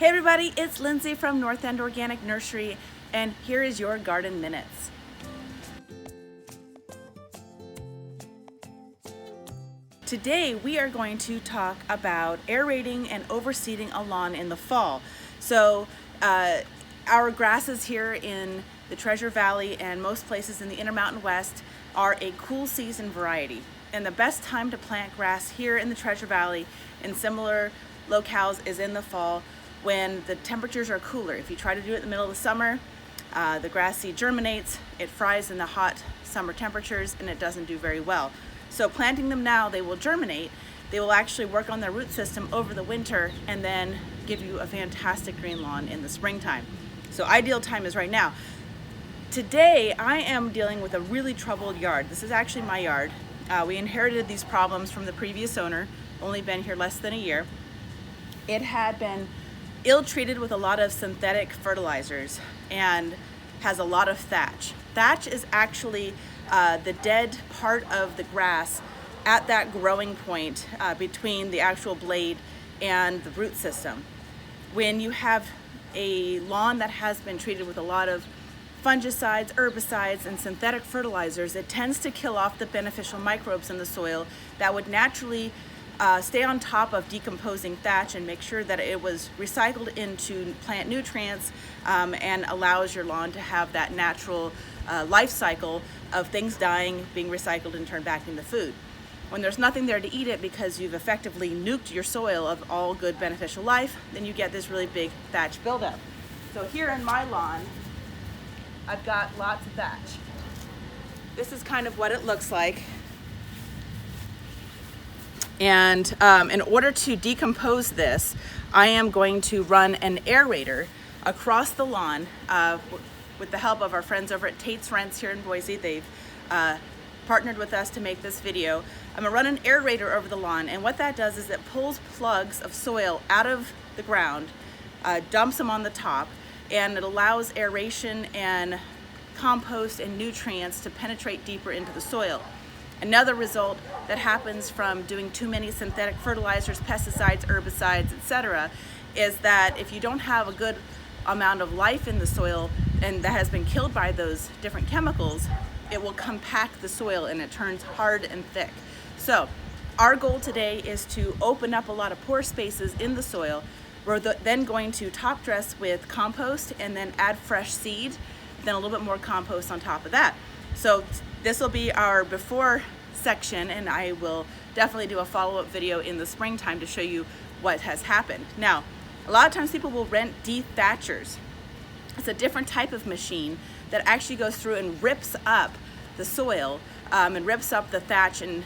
Hey everybody, it's Lindsay from North End Organic Nursery, and here is your Garden Minutes. Today we are going to talk about aerating and overseeding a lawn in the fall. So our grasses here in the Treasure Valley and most places in the Intermountain West are a cool season variety. And the best time to plant grass here in the Treasure Valley and similar locales is in the fall when the temperatures are cooler. If you try to do it in the middle of the summer, the grass seed germinates, it fries in the hot summer temperatures, and it doesn't do very well. So planting them now, they will germinate. They will actually work on their root system over the winter and then give you a fantastic green lawn in the springtime. So ideal time is right now. Today, I am dealing with a really troubled yard. This is actually my yard. We inherited these problems from the previous owner, only been here less than a year. It had been ill-treated with a lot of synthetic fertilizers and has a lot of thatch. Thatch is actually the dead part of the grass at that growing point between the actual blade and the root system. When you have a lawn that has been treated with a lot of fungicides, herbicides, and synthetic fertilizers, it tends to kill off the beneficial microbes in the soil that would naturally stay on top of decomposing thatch and make sure that it was recycled into plant nutrients and allows your lawn to have that natural life cycle of things dying, being recycled, and turned back into food. When there's nothing there to eat it because you've effectively nuked your soil of all good beneficial life, then you get this really big thatch buildup. So here in my lawn, I've got lots of thatch. This is kind of what it looks like. And in order to decompose this, I am going to run an aerator across the lawn with the help of our friends over at Tate's Rents here in Boise. They've partnered with us to make this video. I'm gonna run an aerator over the lawn, and what that does is it pulls plugs of soil out of the ground, dumps them on the top, and it allows aeration and compost and nutrients to penetrate deeper into the soil. Another result that happens from doing too many synthetic fertilizers, pesticides, herbicides, etc., is that if you don't have a good amount of life in the soil and that has been killed by those different chemicals, it will compact the soil and it turns hard and thick. So our goal today is to open up a lot of pore spaces in the soil. We're then going to top dress with compost and then add fresh seed, then a little bit more compost on top of that. So this will be our before section, and I will definitely do a follow-up video in the springtime to show you what has happened. Now, a lot of times people will rent dethatchers. It's a different type of machine that actually goes through and rips up the soil and rips up the thatch and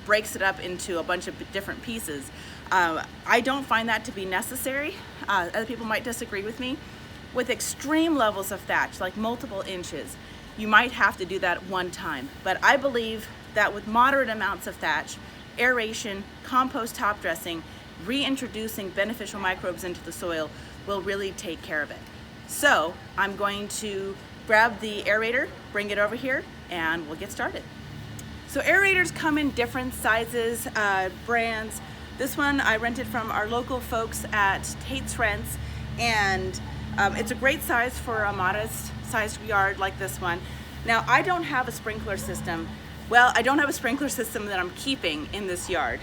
breaks it up into a bunch of different pieces. I don't find that to be necessary. Other people might disagree with me. With extreme levels of thatch, like multiple inches, you might have to do that one time. But I believe that with moderate amounts of thatch, aeration, compost top dressing, reintroducing beneficial microbes into the soil will really take care of it. So I'm going to grab the aerator, bring it over here, and we'll get started. So aerators come in different sizes, brands. This one I rented from our local folks at Tate's Rents, and it's a great size for a modest sized yard like this one. Now, I don't have a sprinkler system. Well, I don't have a sprinkler system that I'm keeping in this yard.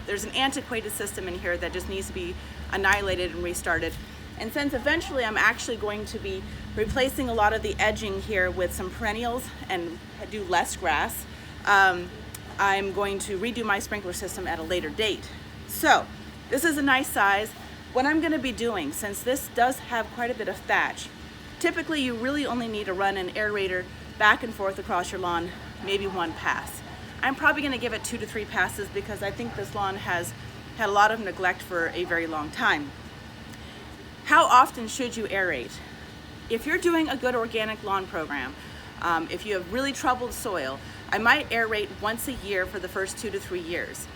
There's an antiquated system in here that just needs to be annihilated and restarted. And since eventually I'm actually going to be replacing a lot of the edging here with some perennials and do less grass, I'm going to redo my sprinkler system at a later date. So this is a nice size. What I'm going to be doing, since this does have quite a bit of thatch, typically you really only need to run an aerator back and forth across your lawn, maybe one pass. I'm probably going to give it 2 to 3 passes because I think this lawn has had a lot of neglect for a very long time. How often should you aerate? If you're doing a good organic lawn program, if you have really troubled soil, I might aerate once a year for the first 2 to 3 years.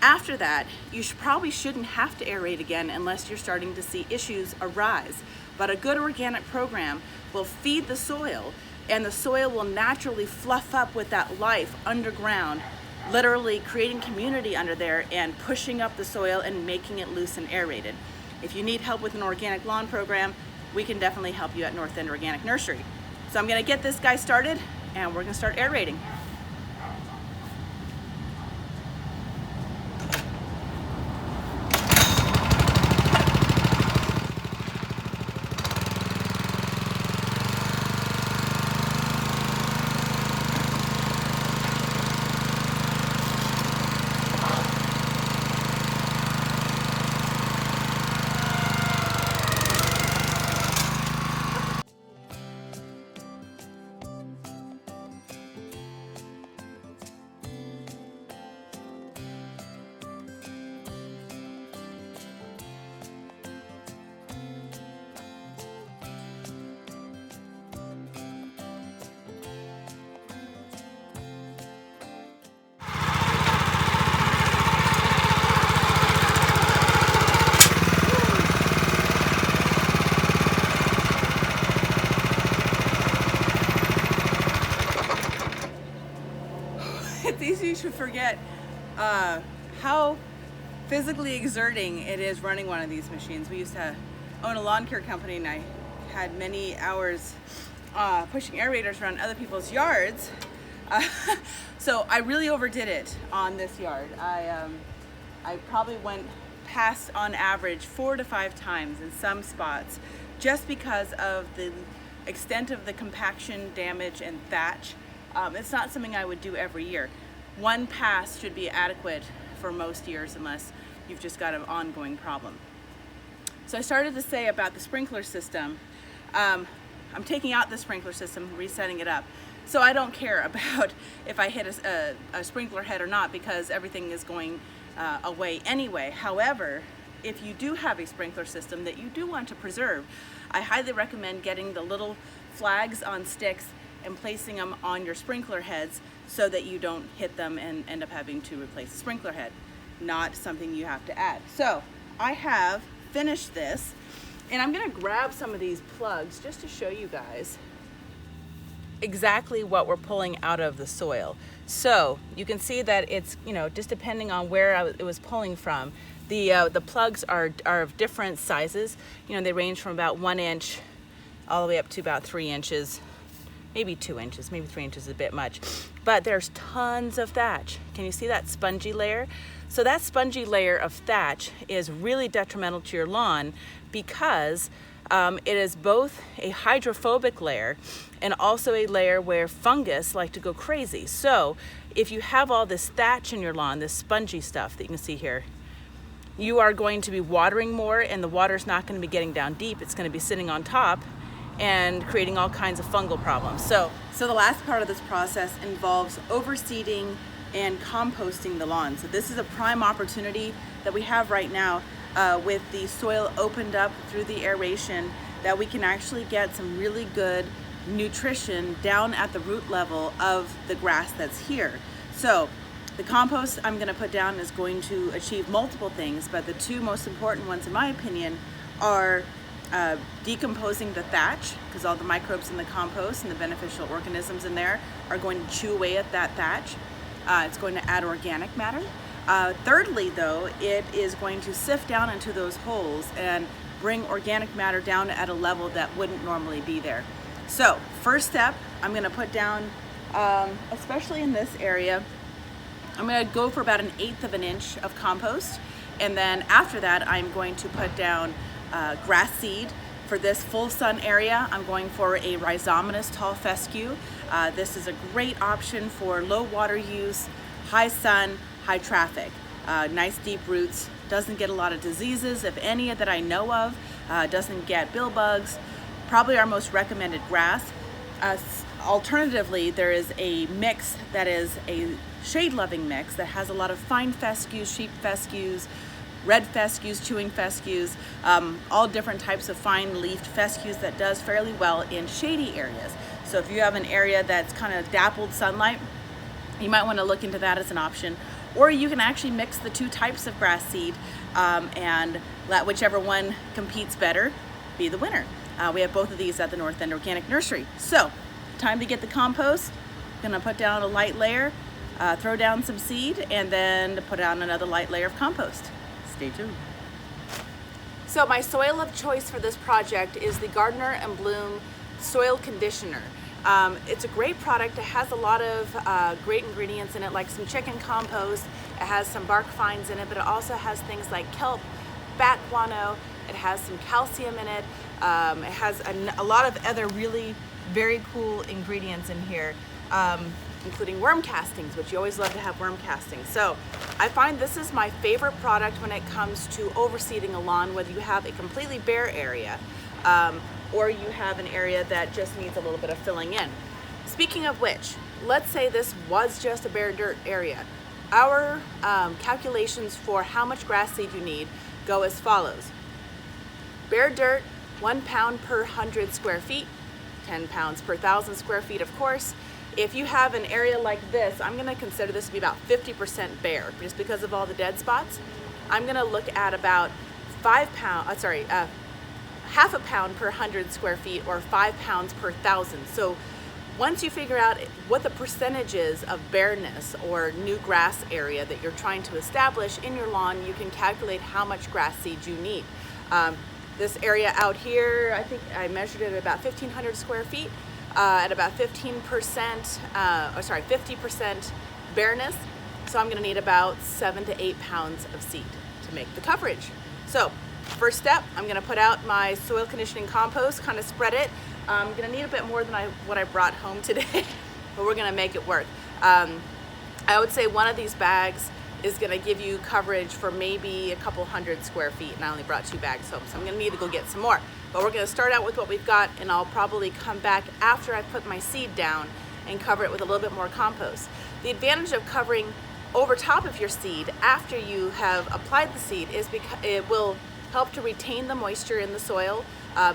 After that, you probably shouldn't have to aerate again unless you're starting to see issues arise. But a good organic program will feed the soil, and the soil will naturally fluff up with that life underground, literally creating community under there and pushing up the soil and making it loose and aerated. if you need help with an organic lawn program, we can definitely help you at North End Organic Nursery. So I'm gonna get this guy started and we're gonna start aerating. It's easy to forget how physically exerting it is running one of these machines. We used to own a lawn care company and I had many hours pushing aerators around other people's yards. So I really overdid it on this yard. I probably went past on average 4 to 5 times in some spots just because of the extent of the compaction, damage, and thatch. It's not something I would do every year. One pass should be adequate for most years unless you've just got an ongoing problem. So I started to say about the sprinkler system. I'm taking out the sprinkler system, resetting it up. So I don't care about if I hit a sprinkler head or not because everything is going away anyway. However, if you do have a sprinkler system that you do want to preserve, I highly recommend getting the little flags on sticks and placing them on your sprinkler heads so that you don't hit them and end up having to replace the sprinkler head. Not something you have to add. So I have finished this and I'm gonna grab some of these plugs just to show you guys exactly what we're pulling out of the soil. So you can see that it's, just depending on where it was pulling from, the plugs are of different sizes. They range from about 1 inch all the way up to about 3 inches, maybe 2 inches, maybe 3 inches is a bit much. But there's tons of thatch. Can you see that spongy layer? So that spongy layer of thatch is really detrimental to your lawn because it is both a hydrophobic layer and also a layer where fungus like to go crazy. So if you have all this thatch in your lawn, this spongy stuff that you can see here, you are going to be watering more and the water's not going to be getting down deep. It's going to be sitting on top and creating all kinds of fungal problems. So the last part of this process involves overseeding and composting the lawn. So this is a prime opportunity that we have right now with the soil opened up through the aeration, that we can actually get some really good nutrition down at the root level of the grass that's here. So the compost I'm gonna put down is going to achieve multiple things, but the two most important ones in my opinion are decomposing the thatch, because all the microbes in the compost and the beneficial organisms in there are going to chew away at that thatch. It's going to add organic matter. Thirdly though, it is going to sift down into those holes and bring organic matter down at a level that wouldn't normally be there. So first step, I'm going to put down, especially in this area, I'm going to go for about 1/8 of an inch of compost, and then after that I'm going to put down grass seed. For this full sun area, I'm going for a rhizomatous tall fescue. This is a great option for low water use, high sun, high traffic. Nice deep roots, doesn't get a lot of diseases, if any that I know of, doesn't get bill bugs. Probably our most recommended grass. Alternatively, there is a mix that is a shade-loving mix that has a lot of fine fescues, sheep fescues, red fescues, chewing fescues, all different types of fine leafed fescues that does fairly well in shady areas. So if you have an area that's kind of dappled sunlight, you might want to look into that as an option. Or you can actually mix the two types of grass seed and let whichever one competes better be the winner. We have both of these at the North End Organic Nursery. So, time to get the compost. Gonna put down a light layer, throw down some seed, and then put down another light layer of compost. Stay tuned. So my soil of choice for this project is the Gardener and Bloom Soil Conditioner. It's a great product. It has a lot of great ingredients in it, like some chicken compost. It has some bark fines in it, but it also has things like kelp, bat guano. It has some calcium in it. It has a lot of other really very cool ingredients in here, including worm castings, which you always love to have worm castings. So I find this is my favorite product when it comes to overseeding a lawn, whether you have a completely bare area or you have an area that just needs a little bit of filling in. Speaking of which, let's say this was just a bare dirt area. Our calculations for how much grass seed you need go as follows. Bare dirt, 1 pound per 100 square feet, 10 pounds per 1,000 square feet, of course. If you have an area like this, I'm gonna consider this to be about 50% bare, just because of all the dead spots. I'm gonna look at about half a pound per 100 square feet, or 5 pounds per 1,000. So once you figure out what the percentage is of bareness or new grass area that you're trying to establish in your lawn, you can calculate how much grass seed you need. This area out here, I think I measured it at about 1,500 square feet, at about 50% bareness. So I'm gonna need about 7 to 8 pounds of seed to make the coverage. So first step, I'm gonna put out my soil conditioning compost, kind of spread it. I'm gonna need a bit more than what I brought home today, but we're gonna make it work. I would say one of these bags is gonna give you coverage for maybe a couple hundred square feet, and I only brought 2 bags home, so I'm gonna need to go get some more. But we're gonna start out with what we've got, and I'll probably come back after I put my seed down and cover it with a little bit more compost. The advantage of covering over top of your seed after you have applied the seed is because it will help to retain the moisture in the soil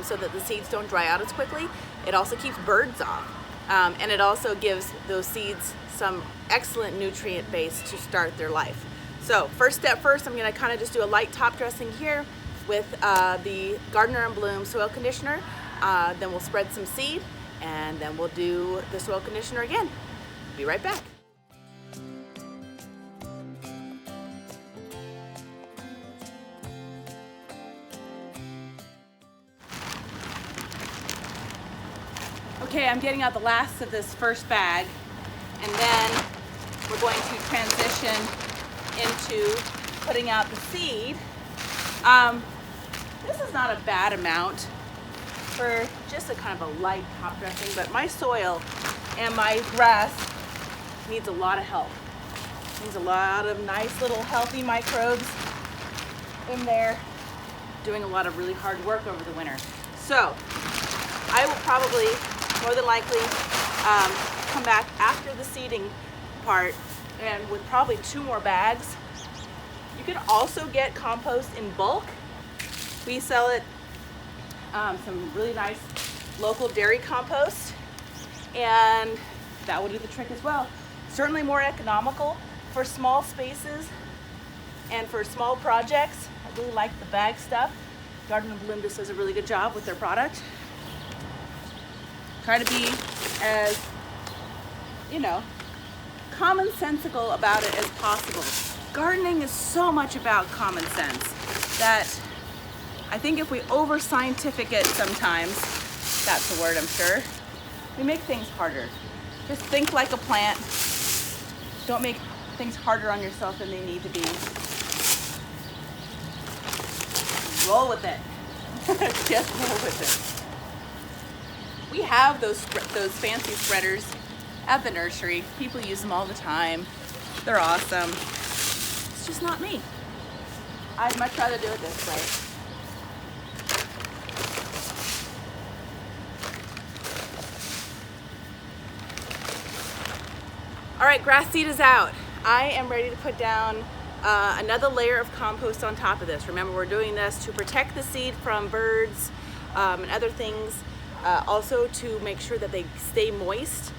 so that the seeds don't dry out as quickly. It also keeps birds off, and it also gives those seeds some excellent nutrient base to start their life. So first step first, I'm gonna kind of just do a light top dressing here with the Gardener and Bloom soil conditioner. Then we'll spread some seed, and then we'll do the soil conditioner again. Be right back. Okay, I'm getting out the last of this first bag, and then we're going to transition into putting out the seed. This is not a bad amount for just a kind of a light top dressing, but my soil and my grass needs a lot of help. Needs a lot of nice little healthy microbes in there, doing a lot of really hard work over the winter. So I will probably, more than likely, come back after the seeding part and with probably 2 more bags. You can also get compost in bulk. We sell it, some really nice local dairy compost, and that will do the trick as well. Certainly more economical for small spaces and for small projects. I really like the bag stuff. Gardener and Bloom just does a really good job with their product. Try to be as, commonsensical about it as possible. Gardening is so much about common sense that I think if we over scientific it sometimes, that's the word I'm sure, we make things harder. Just think like a plant. Don't make things harder on yourself than they need to be. Roll with it. Just roll with it. We have those fancy spreaders at the nursery. People use them all the time. They're awesome. It's just not me. I'd much rather do it this way. All right, grass seed is out. I am ready to put down another layer of compost on top of this. Remember, we're doing this to protect the seed from birds and other things. Also to make sure that they stay moist,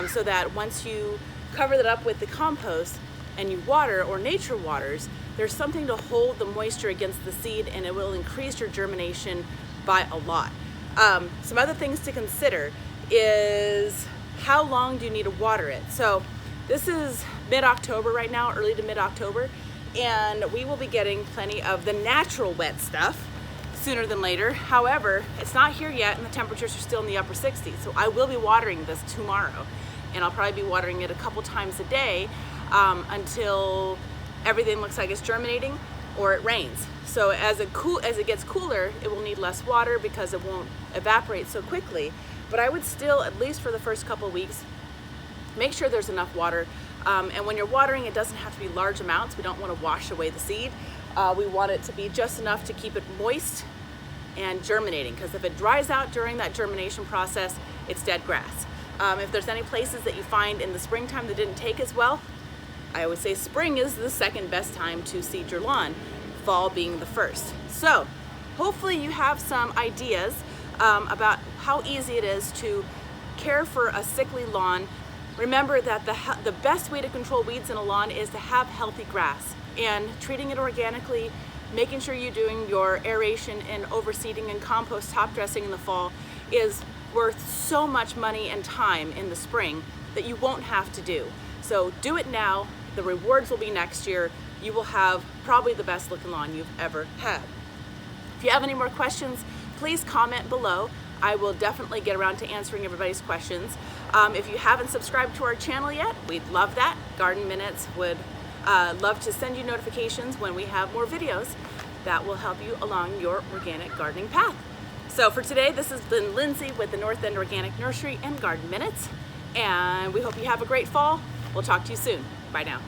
so that once you cover it up with the compost and you water, or nature waters, there's something to hold the moisture against the seed, and it will increase your germination by a lot. Some other things to consider is how long do you need to water it? So this is mid-October right now, early to mid-October, and we will be getting plenty of the natural wet stuff. sooner than later. However, it's not here yet and the temperatures are still in the upper 60s. So I will be watering this tomorrow, and I'll probably be watering it a couple times a day until everything looks like it's germinating or it rains. So as it gets cooler, it will need less water because it won't evaporate so quickly. But I would still, at least for the first couple weeks, make sure there's enough water. And when you're watering, it doesn't have to be large amounts. We don't want to wash away the seed. We want it to be just enough to keep it moist and germinating, because if it dries out during that germination process, it's dead grass. If there's any places that you find in the springtime that didn't take as well, I always say spring is the second best time to seed your lawn, fall being the first. So hopefully you have some ideas about how easy it is to care for a sickly lawn. Remember that the best way to control weeds in a lawn is to have healthy grass, and treating it organically, making sure you're doing your aeration and overseeding and compost top dressing in the fall is worth so much money and time in the spring that you won't have to do. So do it now. The rewards will be next year. You will have probably the best looking lawn you've ever had. If you have any more questions, please comment below. I will definitely get around to answering everybody's questions. If you haven't subscribed to our channel yet, we'd love that. Garden Minutes would love to send you notifications when we have more videos that will help you along your organic gardening path. So for today, this has been Lindsay with the North End Organic Nursery and Garden Minutes, and we hope you have a great fall. We'll talk to you soon. Bye now.